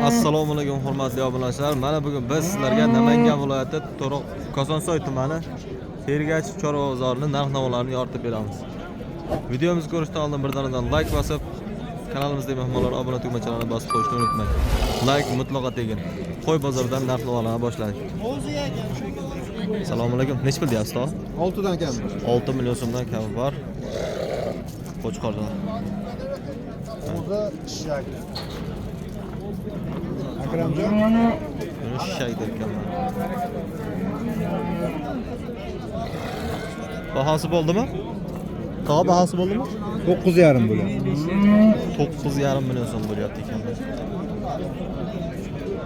Assalomu alaykum hurmatli obunachilar. Mana bugun biz sizlarga Namangan viloyati To'roq Kosonsoy tumani Sergach chorva bozorining narx-navolarini yoritib beramiz. Videomizni ko'rishdan oldin birdan like bosib, kanalimizga mehmonlar obuna tugmachalarini bosib qo'yishni unutmang. Like mutlaqo tegin. Qo'y bozoridan narx-navolarni boshladik. Assalomu alaykum. Nech pul deyapsiz, to? 6 dan kam. 6 million so'mdan kami bor. Qo'chqorlar. O'zi shak. Akramjon. Buni shak deyapman. Bahası bo'ldimi? Tog'a bahası bo'ldimi? 9,5 bo'ladi. 9,5 million so'm bo'lyapti ekan.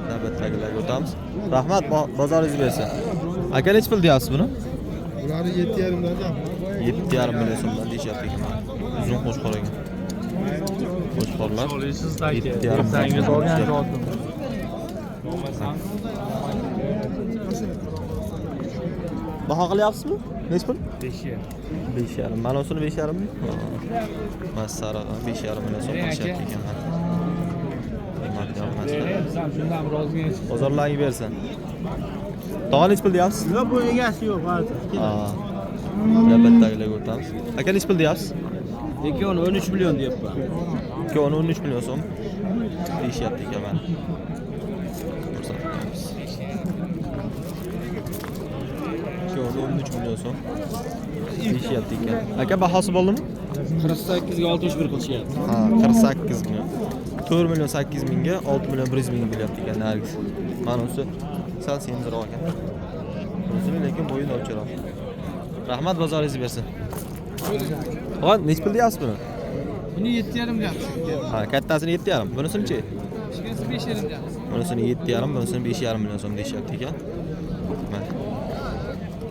Navbatdagilarga o'tamiz. Rahmat, bozoringiz bersin. Aka nech pul deyapsiz buni? Ularni 7,5 dan. 7,5 million so'mdan deyishyapti ekan. Uzun qo'shqor ekan. Qo'shqorlar 7,5 million so'm. Baho qilyapsizmi? Nech pul? 5,5. Mana o'sini 5,5 mi? Mana sariq 5,5 million so'm qilishyapti ekan. Bozorlarga bersin. Tog'a nech pul deyapsiz? Yo'q, bu egasi yo'q, hozir. Navbatdagilarga o'tamiz. Aka nech pul deyapsiz? Ikkovini 13 million deyapman. Ikkovini 13 million so'm deyishyapti ekan mana. Ko'rsatamiz. Ikkovini 13 million so'm deyishyapti ekan. Aka bahosi bo'ldimi? 48 ga 61 qilishyapti. Ha, 48 million. 4 million 800 mingga 6 million 100 ming bo'lyapti ekan nargisi. Mana o'zi sal sendiriq ekan. O'zi lekin bo'yin o'lcharoq. Rahmat, bozoringiz bersin. Xo'p, nech pul deyapsiz buni? Buni 7,5 deyapsiz. Ha, kattasini 7,5. Bunisini-chi? Ichkasi 5,5 deyapsiz. Bunisini 7,5, bunisini 5,5 million so'm deyishyapti ekan. Mana.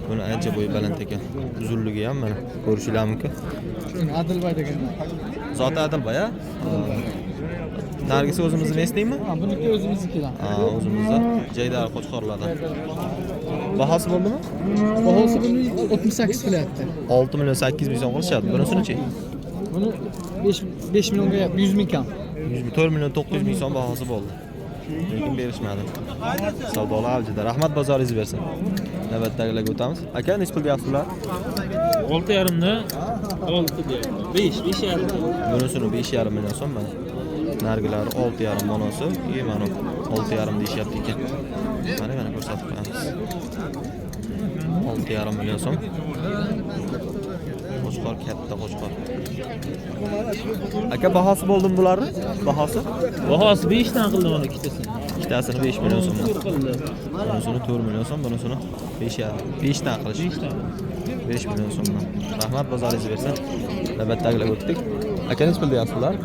Buni ancha bo'yi baland ekan. Uzunligi ham mana ko'rishingiz mumkin. Adilboy degan. Zoti Adilboy, a? Nargisi o'zimizni mesningmi? Ha, buniki o'zimiznikidan. Ha, o'zimizda Jaydar Qo'chqorlardan. Bahosi bo'ldimi? Bahosi buni 68 qilyapti. 6 million 800 ming so'm qilishyapti. Bunisini-chi? Buni 5 millionga 100 ming kam. 4 million 900 ming so'm bahosi bo'ldi. Lekin berishmadi. Savdolar avjida. Rahmat, bozoringiz bersin. Navbatdagilarga o'tamiz. Aka nech pul deyapsizlar? 6,5 dan 6 deyapti. 5,5. Bunisini 5,5 million so'm mana. Nargilari 6,5 monosi, mana 6,5 deyishyapti ekan. Mana ko'rsatib qo'yamiz. 6,5 million so'm. Qo'chqor katta qo'chqor. Aka bahosi bo'ldimi bularni? Bahosi? Bahosi 5 dan qildim mana ikkitasini. Ikkitasini 5 million so'm. Bunisini 4 million so'm, bunisini 5,5. 5 dan qilish. 5 million so'mdan. Rahmat, bozoringiz bersin. Navbatdagilarga o'tdik. Aka nech pul deyapsiz bular?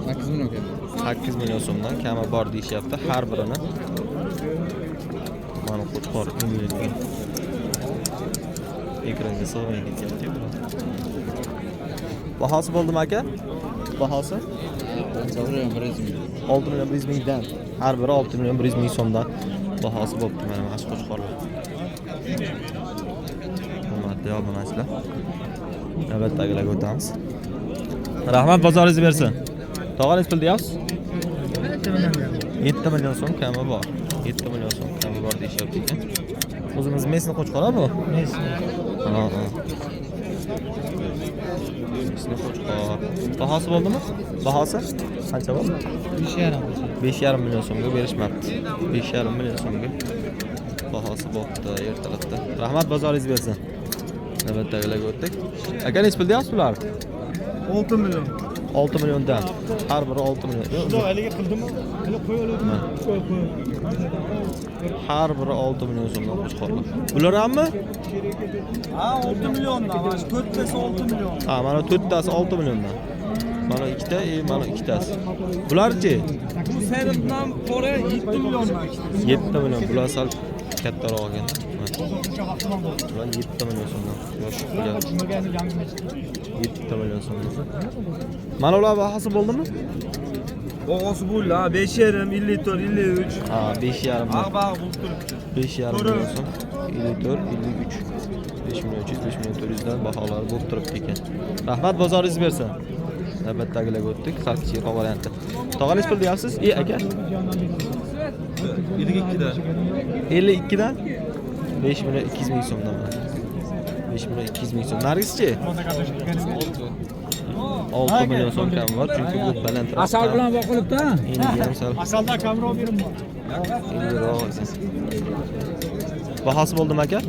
8 million kerak. 8 million so'mdan kami bor deyishyapti har birini. Mana qo'chqor ingilisga. Ekranga sig'may ketyapti. Bahosi bo'ldimi aka? Bahosi? 6 million 100 mingdan. Har biri 6 million 100 ming so'mdan bahosi bo'pti mana mana shu qo'chqorlar. Hurmatli obunachilar. Navbatdagilarga o'tamiz. Rahmat, bozoringiz bersin. Tog'a nech pul deyapsiz? 7 million so'm kami bor. 7 million so'm kami bor deyishyapti ekan. O'zimiz mesni qo'chqor bu? Mesni. Ha. Mesni qo'chqor. Bahosi bo'ldimi? Bahosi qancha bo'ldi? 5,5. 5,5 million so'mga berishmabdi. 5,5 million so'mga bahosi bo'pti ertalabda. Rahmat, bozoringiz bersin. Navbatdagilarga o'tdik. Aka nech pul deyapsiz bular? 6 million. 6 milliondan. Har biri 6 million. Yo'q, haliga qildimmi? Qilib qo'yaverdim. Har biri 6 million so'mdan qo'chqorlar. Bular hammi? Ha, 6 milliondan. Mana 4tasi 6 million. Ha, mana 4tasi 6 milliondan. Mana ikkita, mana ikkitasi. Bularchi? Bu sayrimdan ko'ra 7 milliondan. 7 million. Bular sal kattaroq ekan. Bular 7 million so'mdan. Yosh bular 7 million so'mdan. Mana ular bahosi bo'ldimi? Bahosi bo'ldi, 5,5, 54, 53. Ha, 5,5 million. Bag' bo'lib turibdi. 5,5 million so'm. 54, 53. 5 million 300, 5 million 400 dan baholari bo'lib turibdi ekan. Rahmat, bozoringiz bersin. Navbatdagilarga o'tdik. Salkichiro varianti. Tog'a nech pul deyapsiz? Aka. 52 dan. 52 dan 5 million 200 ming so'mdan. 5 million 200 ming so'm. Nargis-chi? 6 million so'm kam bor, chunki bu balandroq. Asal bilan boqilibdi. Endi ham sal Asalda kamroq berim bor. endiroq. Bahosi bo'ldimi aka?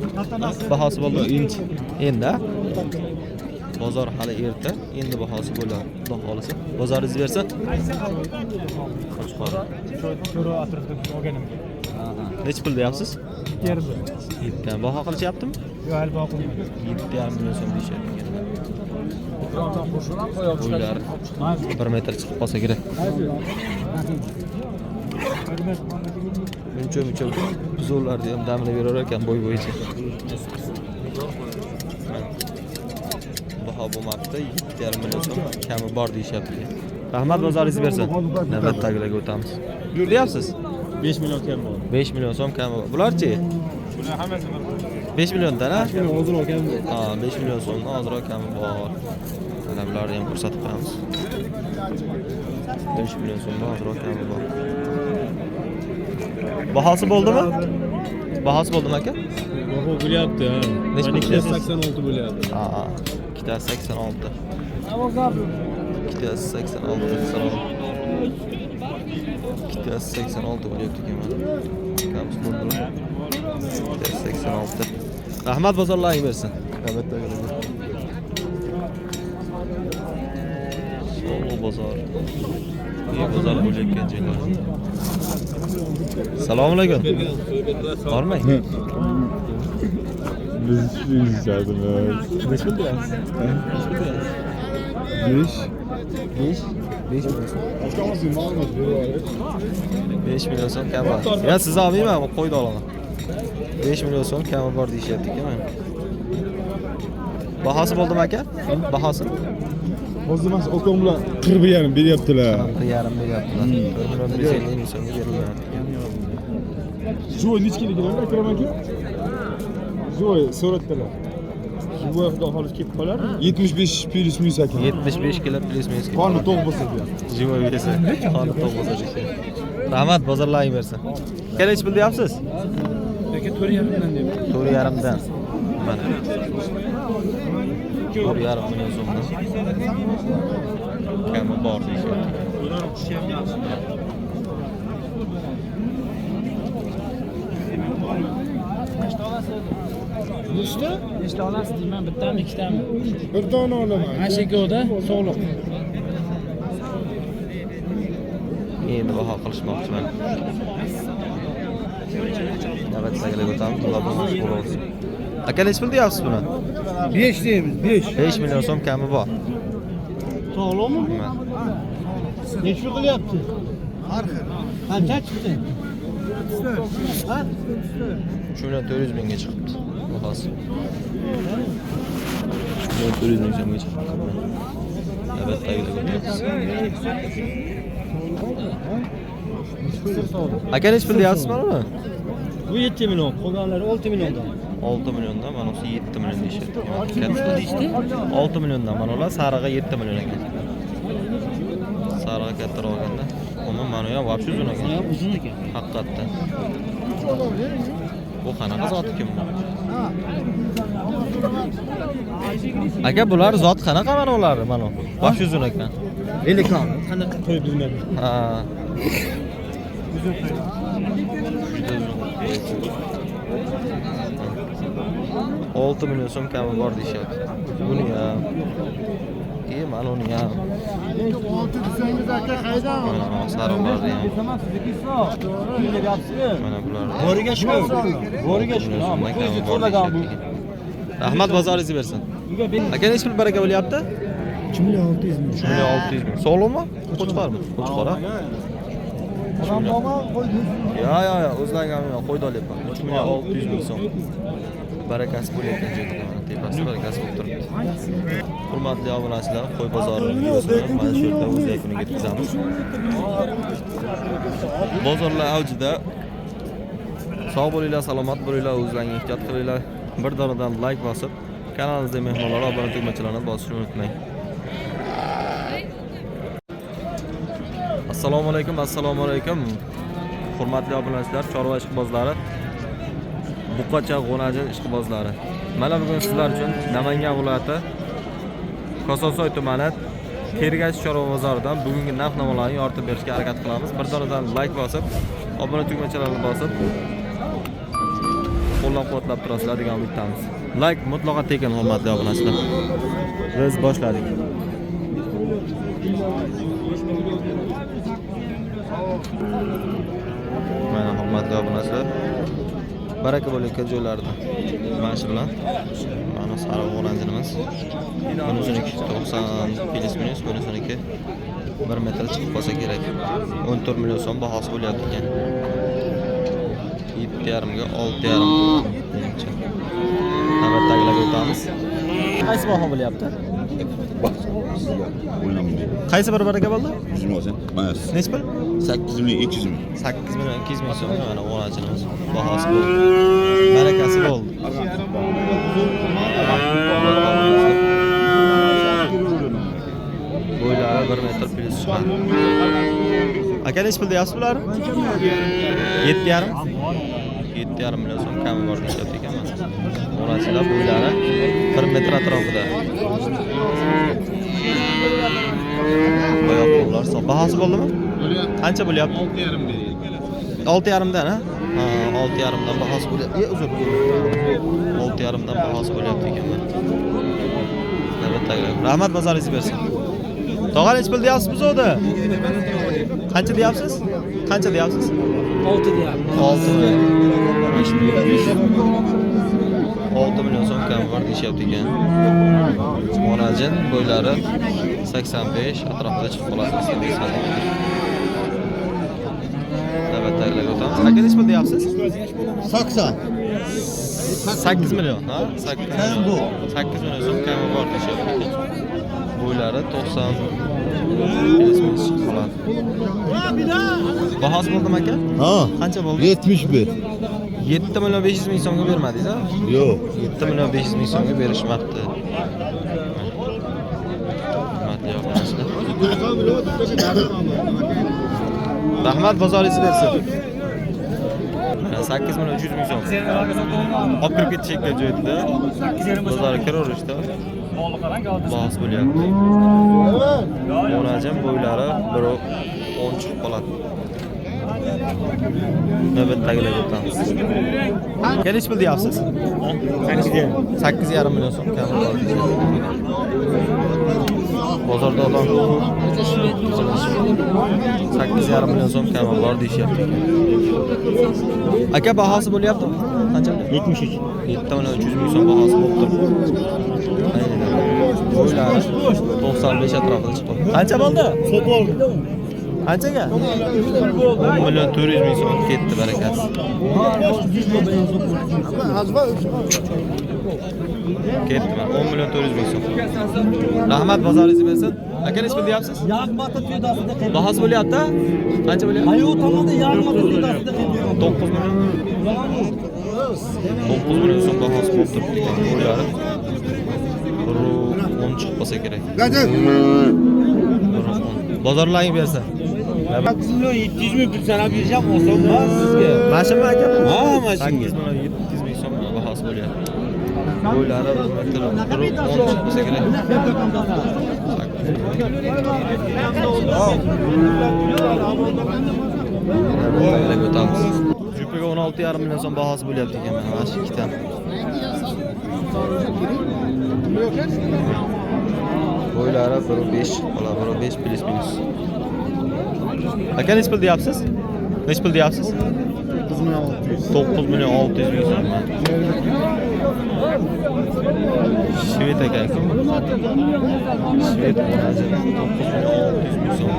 Bahosi bo'ldi. Endi bozor hali erta, endi bahosi bo'ladi. Xudo xolisa. Bozoringiz bersa? Qo'chqor. To'ra atrofda olganim. Nech pul deyapsiz? Terdi. 7 baho qilishyaptimi? Yo, hali boqilmadi. 7,5 million so'm deyishyapti. Bironta qo'shib ham qo'yib Bo'ylari 1 metr chiqib qolsa kerak. Muncha buzuvlarni ham damlab berar ekan bo'y bo'yicha. Baho bo'lmabdi, 7,5 million so'm kami bor deyishyapti. Rahmat, bozoringiz bersin. Navbatdagilarga o'tamiz. Deyapsiz? 5 million kam bor. 5 million so'm kami bor. Bularchi? Bular hammasi 5 milliondan a? ozroq kam. Ha, 5 million so'mdan ozroq kami bor. Mana bularni ham ko'rsatib qo'yamiz. 5 million so'mdan ozroq kami bor. Bahosi bo'ldimi? Bahosi bo'ldimi aka? Baho bo'lyapti, ha. Necha pul deyapsiz? 86 bo'lyapti. Ha, ikkitasi 86. Ikkitasi 86. Ikkitasi 86 bo'lyapti ekan mana. Kamiz bo'ldi. Ikkitasi 86. Rahmat, bozorlaring bersin. Navbatdagilarga. So'l bozor. Bozor bo'layotgan joylar. Assalomu alaykum. Bormang. Biz ishlaymiz. Nech pul deyapsiz? 5 million so'm kam bor. Ya siz olmayman, qo'ydi olaman. 5 million so'm kami bor deyishyapti ekan mana. Bahosi bo'ldimi aka? Bahosi? Hozir mas okom bilan 40,5 beryaptilar. 1,5 beryaptilar. 1 million 150 ming so'mga beryapti. Joy nechkiligini akramaki? Joy so'ratdilar. Joy xudo xolis kelib qolar. 75 plus minus ekan. 75 kilo plus minus. Qoni to'q bo'lsa kerak. Jivoy bersa, qoni to'q bo'lsa kerak. Rahmat, bozorlaring bersin. Kelech pul deyapsiz? Lekin 4,5 dan deb. 4,5 dan. Mana. 4,5 million so'mdan. Kami bor deyishyapti. Ular qushi ham yaxshi. Nechta olasiz deyman, bittami, ikkitami? Bir dona olaman. Mana shu ikkovda sog'liq. Endi baho qilishmoqchiman. Navbatdagilarga o'tamiz. Xudo bo'lsin. Aka nech pul deyapsiz buni? 5 deymiz, 5. 5 million so'm kami bor. Sog'lommi? Nima? Necha qilyapti? Qancha chiqdi? 3 million 400 mingga chiqibdi. Bahosi. 3 million 400 ming so'mga chiqibdi. Navbatdagilarga o'tamiz. Aka nech pul deyapsiz mana buni? Bu 7 million, qolganlari 6 milliondan. 6 milliondan, mana bu 7 million deyishyapti. Katta. 6 milliondan, mana ular sarig'i 7 million ekan. Sarig'i kattaroq olganda, umuman mana ham вообще uzun ekan. Uzun ekan. Haqiqatdan. Bu qanaqa zot ekan bu? Aka bular zot qanaqa mana ular? Mana bosh uzun ekan. Elekan, qanaqa qo'yib bilmadim. Ha. 6 million so'm kami bor deyishyapti. Buni ham. Mana uni ham. 6 desangiz aka qaydan? Mana sarig'larni ham. Mana bular. Boriga shu. Boriga shu. Rahmat, bozoringiz bersin. Aka nech pul baraka bo'lyapti? 2 million 600 ming. 3 million 600 ming. Sog'lommi? Qo'chqormi? Qo'chqor. Yo, o'zlariga qo'ydi olyapman. 3 million 600 ming so'm. Barakasi bo'layotgan joyda mana tepasida barakasi bo'lib turibdi. Hurmatli obunachilar, qo'y bozori videosini mana shu yerda o'z yakuniga yetkazamiz. Bozorlar avjida. Sog' bo'linglar, salomat bo'linglar, o'zlaringizni ehtiyot qilinglar. Bir donadan like bosib, kanalimizga mehmonlar obuna tugmachalarni bosishni unutmang. Assalomu alaykum. Hurmatli obunachilar, chorva ishqibozlari, buqacha g'o'naji ishqibozlari. Mana bugun sizlar uchun Namangan viloyati Kosonsoy tumani Tergach chorva bozoridan bugungi narx-navolarni yoritib berishga harakat qilamiz. Bir danadan like bosib, obuna tugmachalarini bosib, qo'llab-quvvatlab turasizlar degan umiddamiz. Like mutlaqo tekin, hurmatli obunachilar. Biz boshladik. Mana hurmatli obunachilar, baraka bo'layotgan joylarda mana shu bilan mana sariq oranjimiz. Bunisi 90 plus minus, bunisi 1 metr chiqib qolsa kerak. 14 million so'm bahosi bo'lyapti ekan. 7,5 ga 6,5 menimcha. Navbatdagilarga o'tamiz. Qaysi baho bo'lyapti? Qaysi bir baraka bo'ldi? 100 ming olsan. Mana Nech pul? 8 ming 200 ming. 8 million 200 ming so'm mana oranjimiz. Bahosi bo'ldi. Barakasi bo'ldi. Bo'ylari 1 metr plus chiqadi. Aka nech pul deyapsiz bular? 7,5. 7,5 million so'm kami bor deyapti ekan. Oranjlar bo'ylari 1 metr atrofida. Boyoq qo'llar hisob. Bahosi bo'ldimi? Qancha bo'lyapti? 6,5 dan, ha? Ha, 6,5 dan bahosi bo'lyapti. Uzr. 6,5 dan bahosi bo'lyapti ekan. Navbatdagilar. Rahmat, bozoringiz bersin. Tog'a nech pul deyapsiz biz o'da? Qancha deyapsiz? Qancha deyapsiz? 6 deyapti. 6 million. 6 million so'm kam bor deyapti ekan. Monajin bo'ylari 85 atrofida chiqib qoladi. Navbatdagilarga o'tamiz. Aka nech pul deyapsiz? 80. 8 million, ha? 8 million. 8 million so'm kam bor deyapti ekan. Bo'ylari 90 chiqib qoladi. Bahosi bo'ldimi aka? Ha. Qancha bo'ldi? 71. 7 million 500 ming so'mga bermadingiz, ha? Yo'q. 7 million 500 ming so'mga berishmabdi. Hurmatli obunachilar. Rahmat, bozoringiz bersin. 8 million 300 ming so'm. Olib kirib ketishga joyda. Bozorga kiraverishdi. Bahosi bo'lyapti. Onajam bo'ylari 1.10 chiqib qoladi. Navbatdagilarga o'tamiz. Kelib pul deyapsiz? 8,5 million so'm kam bor. Bozorda odam 8,5 million so'm kam bor deyishyapti. Aka bahosi bo'lyaptimi? Qancha? 73. 7 million 300 ming so'm bahosi bo'lib turibdi. Bo'ylari 95 atrofida chiqdi. Qancha bo'ldi? Sotib Qanchaga? 10 million 400 ming so'm ketdi, barakasi. Ketdi, 10 million 400 ming so'm. Rahmat, bozoringiz bersin. Aka nech pul deyapsiz? Yarim marta to'ydasida qilib. Bahosi bo'lyapti? Qancha bo'lyapti? Ayo tomonda yarim marta to'ydasida qilib. 9 million. 9 million so'm bahosi bo'lib turibdi ekan. Bo'ylari 10 chiqib qolsa kerak. Bozorlaring bersa. 8 million 700 ming pul sanab berisham oson emas sizga. Mashinami aka? Ha, mashina. 8 million 700 ming so'm bahosi bo'lyapti. Bo'ylari 1 metr 10 chiqib qolsa kerak. Jupiga 16,5 million so'm bahosi bo'lyapti ekan mana shu ikkitan. Bo'ylari 1.5 qoladi, 1.5 plus minus. Aka nech pul deyapsiz? Nech pul deyapsiz? 9 million 600 ming so'm. Shvet aka. Shvet 9 million 600 ming so'm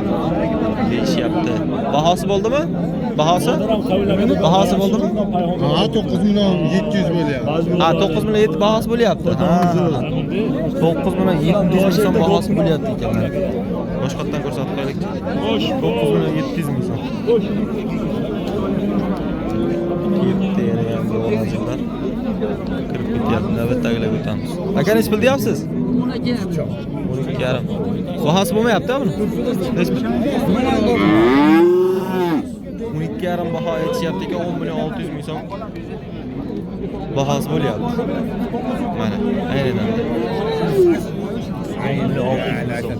deyishyapti. Bahosi bo'ldimi? Bahosi? Bahosi bo'ldimi? Ha, 9 million 700 bo'lyapti. Ha, 9 million 7 bahosi bo'lyapti. Ha. 9 million 700 ming so'm bahosi bo'lyapti ekan. Boshqatdan ko'rsatib qo'yaylik. 9 million 700 ming so'm. Ketdi yana ham bo'g'azlar. Kirib ketyapti. Navbatdagilarga o'tamiz. Aka nech pul deyapsiz? 12,5. Bahası bo'lmayapti buni. 12,5 baho aytishyapti ekan 10 million 600 ming so'm. Bahası bo'lyapti. Mana, aynan. Ayni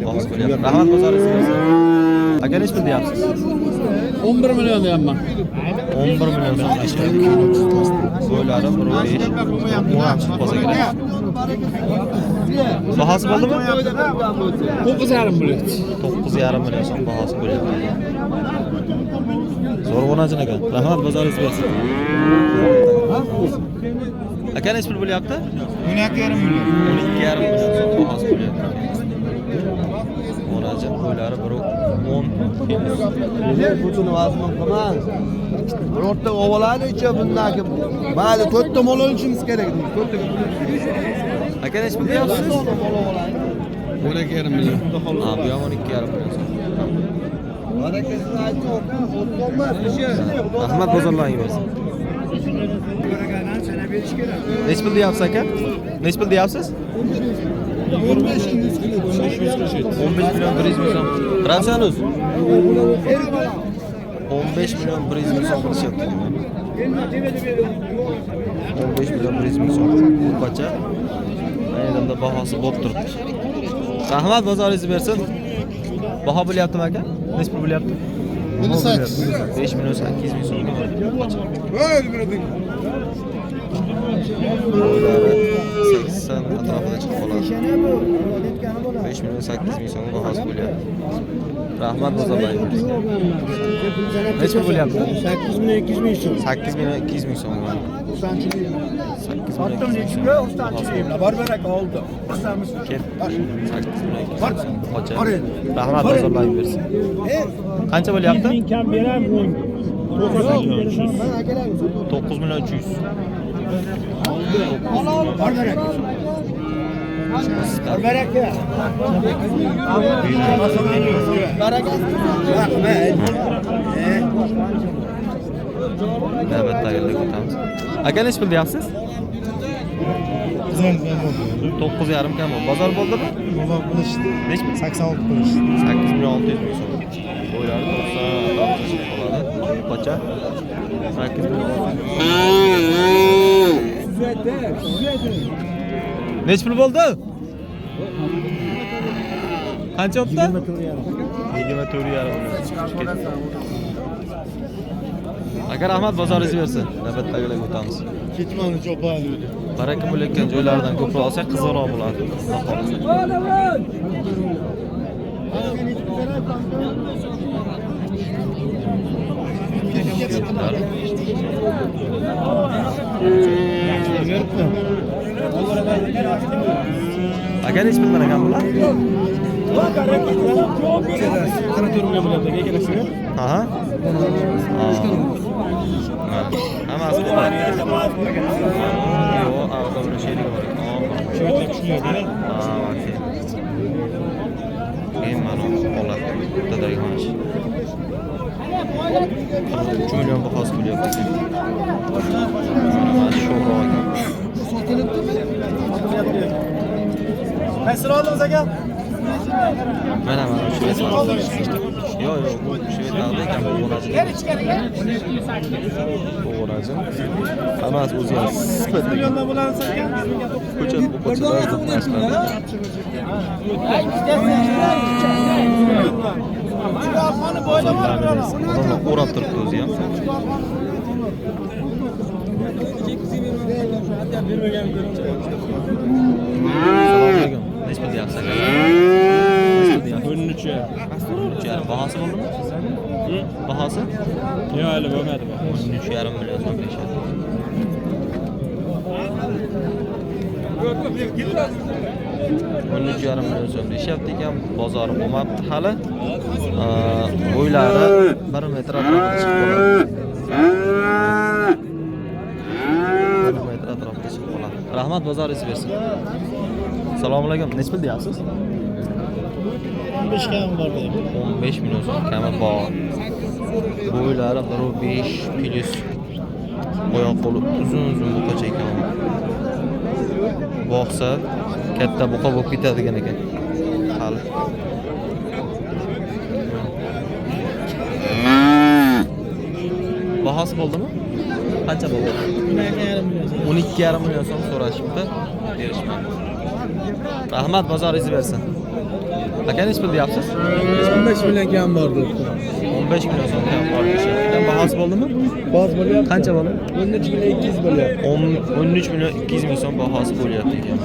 bahos bo'lyapti. Rahmat bozoringiz. Aka nech pul deyapsiz? 11 million deyapman. 11 million so'm deyishadi. Bo'ylari 1.5 ham chiqib qolsa kerak. Bahası bo'ldimi? 9,5 million. 9,5 million so'm bahası bo'lyapti. Zo'r o'rnajin ekan. Rahmat bozoringiz bersin. Aka nech pul bo'lyapti? 12,5 million. 12,5 million so'm bahos bo'lyapti. O'rnajin bo'ylari 1.10 kg. Butun vazmin qilmang. Birorta ovalani icha bundan kim? Mayli, 4 ta mol olishimiz kerak. 4 ta. Aka nech pul deyapsiz? 12,5 million. Ha, bu ham 12,5 million so'm. Barakasini aytib, o'tolmas. Rahmat bozorlaring bersin. Nech pul deyapsiz aka? Nech pul deyapsiz? 15 kilo. 15 million 100 ming so'm. Qanchamiz? 15 million 100 ming so'm qilishyapti. 15 million 100 ming so'm. Bu qancha? Ayni bahosi bo'lib turibdi. Rahmat bozoringiz bersin. Baho bo'lyaptimi aka? Nech pul bo'lyapti? 5 million 800 ming so'm. Bo'ylari 80 atrofida chiqib qoladi. 5 million 800 ming so'm bahosi bo'lyapti. Rahmat bozorlaring. Nech pul bo'lyapti? 8 million 200 ming so'm. 8 million 200 ming so'm. 8 million 200 ming so'm. Bor baraka oldi. Ket. 8 million 200 ming so'm. Qocha. Rahmat bozorlaring bersin. Qancha bo'lyapti? Kam beram 10. 9 million 300. Bor baraka. Navbatdagilarga o'tamiz. Aka nech pul deyapsiz? 9,5 kam. Bozor bo'ldimi? Bozor qilishdi. Nech pul? 86 qilish. 8 million 600 ming so'm. Bo'ylari 90 atrofida qoladi. Qocha? 8 million. Nech pul bo'ldi? Qancha o'tdi? 24,5. Aka rahmat bozoringiz bersin. Navbatdagilarga o'tamiz. Ketmani chopadi. Baraka bo'layotgan joylardan ko'proq olsak qizg'iroq bo'ladi. Aka nech pul ekan bular? 44 million bo'lyapti, aka kelasizmi? Ha. Hammasi bor. Yo'q, avto bir şeylik bor. Shu yerda kuchli. Keyin mana holat dadagi mana shu. 3 million bahosi bo'lyapti. Mana shu sho'roq ekan. Qaysini oldingiz aka? Mana shu yo'q, bu shu yerda ekan bu o'rajin. Bu o'rajin. Hammasi o'zi ham sifat. Milliondan bo'ladi ekan. Ko'chat bu ko'chalar to'qnashgan. Chiroqni bo'ylab Odamlar o'rab turibdi o'zi ham. Assalomu alaykum. Nech pul deyapsiz aka? Nech pul deyapsiz? 13,5. Bahosi bo'ldimi? Bahosi? Yo'q, hali bo'lmadi. 13,5 million so'm deyishadi. 13,5 million so'm deyishyapti ekan. Bozori bo'lmabdi hali. Bo'ylari 1 metr atrofida chiqib qoladi. 1 metr atrofida chiqib qoladi. Rahmat bozoringiz bersin. Assalomu alaykum. Nech pul deyapsiz? 15 kam bor deyman. 15 million so'm kami bor. Bo'ylari 1.5 plus. Oyoq qo'li uzun bu qocha ekan. Boqsa katta buqa bo'lib ketadigan ekan. Hali. Bahos bo'ldimi? Qancha bo'ldi? 12,5 million so'm so'rashibdi. Berishmadi. Rahmat, bozoringiz bersin. Aka nech pul deyapsiz? 15 million kam bor deb. 15 million so'm kam bor deyapti. Bahos bo'ldimi? Bahos bo'lyapti. Qancha bo'ldi? 13 million 200 bo'lyapti. 13 million 200 ming so'm bahosi bo'lyapti ekan.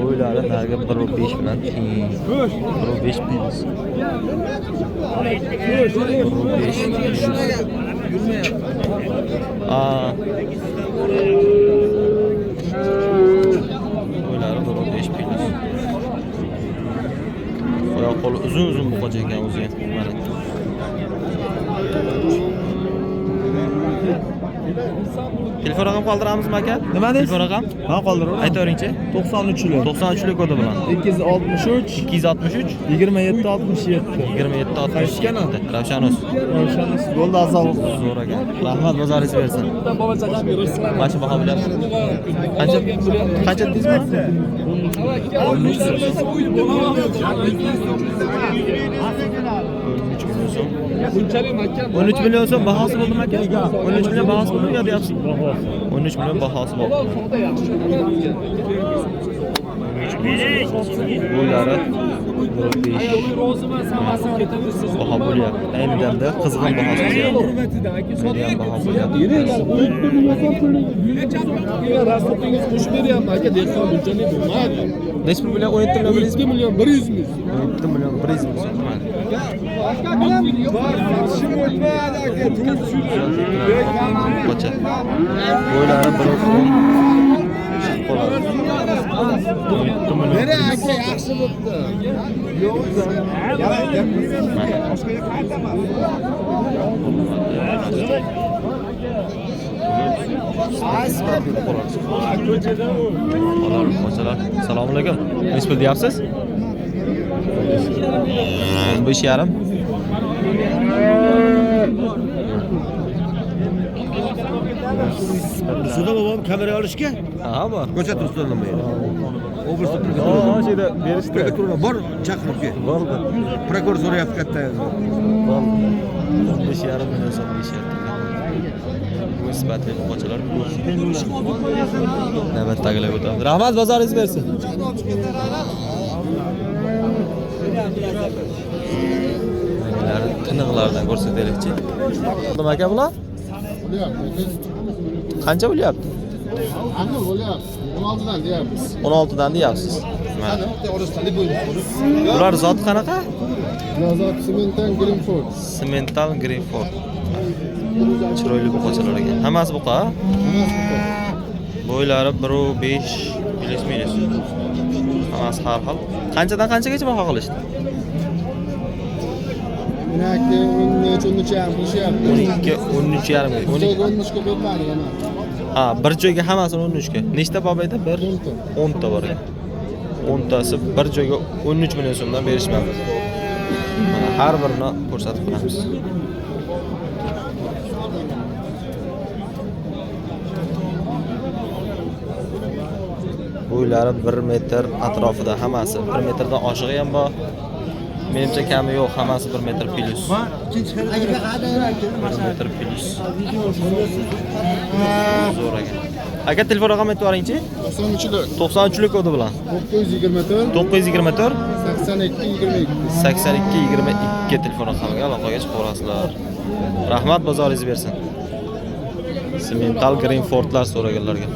O'ylari narga 1.5 bilan teng. 1.5 plyus. 1.5. O'ylari 1.5 plyus. Oyoq qo'li uzun buqacha ekan o'zi ham. Mana. Telefon raqam qoldiramizmi aka? Nima deysiz? Telefon raqam? Ha, qoldiraver. Aytavering-chi. 93 million. 93 kodi bilan. 263 263 27 67. 27 Ravshan 67. Ravshanus. Ravshanus bo'ldi azal. Zo'r ekan. Rahmat, bozoringiz bersin. Mana shu baho bilyapsiz. Qancha dedingizmi? 13 million so'm bahosi bo'ldimi aka? 13 million bahosi bo'ldimi yo deyapsiz? 13 million bahosi bo'ldi. Bo'ylari baho bo'lyapti. Ayni damda qizg'in bahosi bo'lyapti. Median baho bo'lyapti. Necha pul bilan 17 million 100 million 100 ming. 17 million 100 ming so'm. Qocha. Bo'ylari 1.10 qoladi. 17 million. Aka yaxshi bo'pti. Assalomu alaykum. Nech pul deyapsiz? 15,5. Suda babam kamera olishga? Ha, bor. Ko'rsatib ustonamaydi. Obrazda Ha, şeyde berishdi. prokuratura bor, chaqirib kel. Bo'ldi. Prokuror so'rayapti katta. Bo'ldi. 15,5 million so'm deyishyapti. Bu sifatli qo'chalar. Navbatdagilar o'tadi. Rahmat, bozoringiz bersin. Menglari tiniqlardan ko'rsataylikchi. Nima aka bular? Qancha bo'lyapti? Qancha bo'lyapti? 16 dan deyapmiz. 16 dan deyapsiz. Bular zot qanaqa? Nazar Cemental Greenford. Cemental Greenford. Chiroyli buqachalar ekan. Hammasi buqa? Bo'ylari 1.5 minus. Hammasi har xil. Qanchadan qanchagacha baho qilishdi? Menaki 13 ham qilishyapti. 12, 13,5. 13 ga bo'lmadi yana. Ha, bir joyga hammasini 13 ga. Nechta bor edi? 10 ta bor ekan. 10 tasi bir joyga 13 million so'mdan berishmadi. Mana har birini ko'rsatib qo'yamiz. Bo'ylari 1 metr atrofida hammasi. 1 metrdan oshig'i ham bor. Menimcha kami yo'q, hammasi 1 metr plus. 1 metr plus. Zo'r ekan. Aka telefon raqamini aytib yuboring-chi. 93lik. 93lik kodi bilan. 924 924 82 22. 82 22 telefon raqamiga aloqaga chiqib olasizlar. Rahmat, bozoringiz bersin. Cemental Greenfordlar so'raganlarga.